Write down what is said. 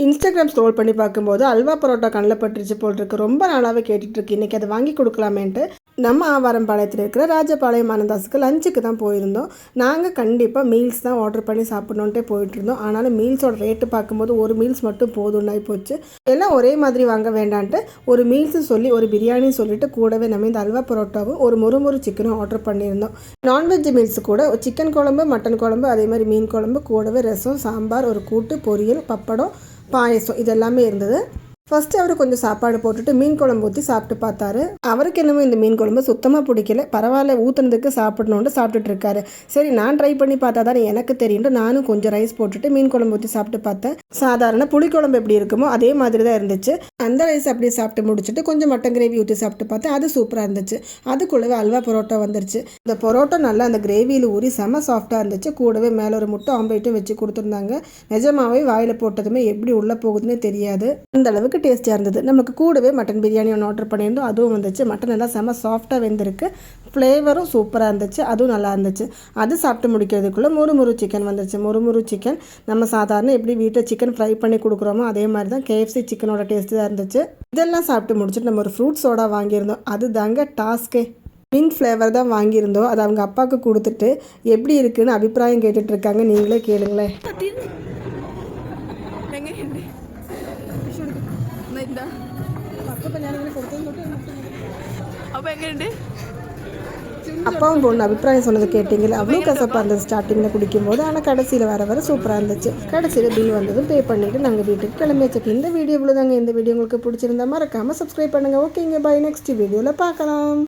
Instagram scroll பண்ணி பார்க்கும்போது அல்வா பரோட்டா கண்ணில் பட்டுருச்சு போல் இருக்கு. ரொம்ப நாளாகவே கேட்டுட்ருக்கு. இன்றைக்கி அதை வாங்கி கொடுக்கலாமேன்ட்டு நம்ம ஆவாரம்பாளையத்தில் இருக்கிற ராஜபாளையம் ஆனந்தாஸுக்கு லஞ்சுக்கு தான் போயிருந்தோம். நாங்கள் கண்டிப்பாக மீல்ஸ் தான் ஆர்டர் பண்ணி சாப்பிட்ணுன்ட்டே போயிட்டுருந்தோம். ஆனாலும் மீல்ஸோட ரேட்டு பார்க்கும்போது ஒரு மீல்ஸ் மட்டும் போதும்னாய் போச்சு. எல்லாம் ஒரே மாதிரி வாங்க வேண்டான்ட்டு ஒரு மீல்ஸும் சொல்லி ஒரு பிரியாணியும் சொல்லிட்டு கூடவே நம்ம இந்த அல்வா பரோட்டாவும் ஒரு மொறு சிக்கனும் ஆர்டர் பண்ணியிருந்தோம். நான்வெஜ் மீல்ஸ் கூட சிக்கன் குழம்பு, மட்டன் குழம்பு, அதே மாதிரி மீன் குழம்பு, கூடவே ரசம், சாம்பார், ஒரு கூட்டு, பொரியல், பப்படம், பாயசம் இதெல்லாமே இருந்தது. ஃபஸ்ட்டு அவர் கொஞ்சம் சாப்பாடு போட்டுட்டு மீன் குழம்பு ஊற்றி சாப்பிட்டு பார்த்தாரு. அவருக்கு என்னமோ இந்த மீன் குழம்பு சுத்தமாக பிடிக்கல. பரவாயில்ல, ஊற்றுனதுக்கு சாப்பிடணுன்ட்டு சாப்பிட்டுட்டு இருக்காரு. சரி, நான் ட்ரை பண்ணி பார்த்தா தான் எனக்கு தெரியும்ட்டு நானும் கொஞ்சம் ரைஸ் போட்டுட்டு மீன் குழம்பு ஊற்றி சாப்பிட்டு பார்த்தேன். சாதாரண புளிக்குழம்பு எப்படி இருக்குமோ அதே மாதிரி தான் இருந்துச்சு. அந்த ரைஸ் அப்படியே சாப்பிட்டு முடிச்சுட்டு கொஞ்சம் மட்டன் கிரேவி ஊற்றி சாப்பிட்டு பார்த்தேன். அது சூப்பராக இருந்துச்சு. அதுக்குள்ளவே அல்வா பரோட்டா வந்துருச்சு. இந்த பரோட்டா நல்லா அந்த கிரேவியில் ஊறி செம சாஃப்டாக இருந்துச்சு. கூடவே மேலே ஒரு முட்டை ஆம்லேட்டும் வச்சு கொடுத்துருந்தாங்க. நிஜமாவே வாயில் போட்டதுமே எப்படி உள்ளே போகுதுன்னே தெரியாது. அந்த அளவுக்கு டேஸ்டியாக இருந்தது. நமக்கு கூடவே மட்டன் பிரியாணி ஒன்று ஆர்டர் பண்ணியிருந்தோம். அதுவும் வந்துச்சு. மட்டன் எல்லாம் செம்ம சாஃப்டாக வெந்திருக்கு. ஃப்ளேவரும் சூப்பராக இருந்துச்சு. அதுவும் நல்லா இருந்துச்சு. அது சாப்பிட்டு முடிக்கிறதுக்குள்ளே முறு சிக்கன் வந்துச்சு. முறு சிக்கன் நம்ம சாதாரண எப்படி வீட்டில் சிக்கன் ஃப்ரை பண்ணி கொடுக்குறோமோ அதே மாதிரி தான் KFC சிக்கனோட டேஸ்ட்டு தான் இருந்துச்சு. இதெல்லாம் சாப்பிட்டு முடிச்சுட்டு நம்ம ஒரு ஃப்ரூட் சோடா வாங்கியிருந்தோம். அது தாங்க டாஸ்கே. மின்ட் ஃப்ளேவர் தான் வாங்கியிருந்தோம். அது அவங்க அப்பாவுக்கு கொடுத்துட்டு எப்படி இருக்குன்னு அபிப்பிராயம் கேட்டுட்ருக்காங்க. நீங்களே கேளுங்களேன். அப்பாவும் பொண்ணு அபிப்பிராயம் சொன்னது கேட்டீங்களா? அவ்வளோ கசப்பாக இருந்தது ஸ்டார்டிங்கில் குடிக்கும்போது. ஆனால் கடைசியில் வர சூப்பராக இருந்துச்சு. கடைசியில் பில் வந்ததும் பே பண்ணிவிட்டு நாங்கள் வீட்டுக்கு கிளம்பியாச்சு. இந்த வீடியோ இவ்வளோ தாங்க. இந்த வீடியோ உங்களுக்கு பிடிச்சிருந்தா மறக்காமல் சப்ஸ்கிரைப் பண்ணுங்கள். ஓகேங்க, பாய். நெக்ஸ்ட் வீடியோவில் பார்க்கலாம்.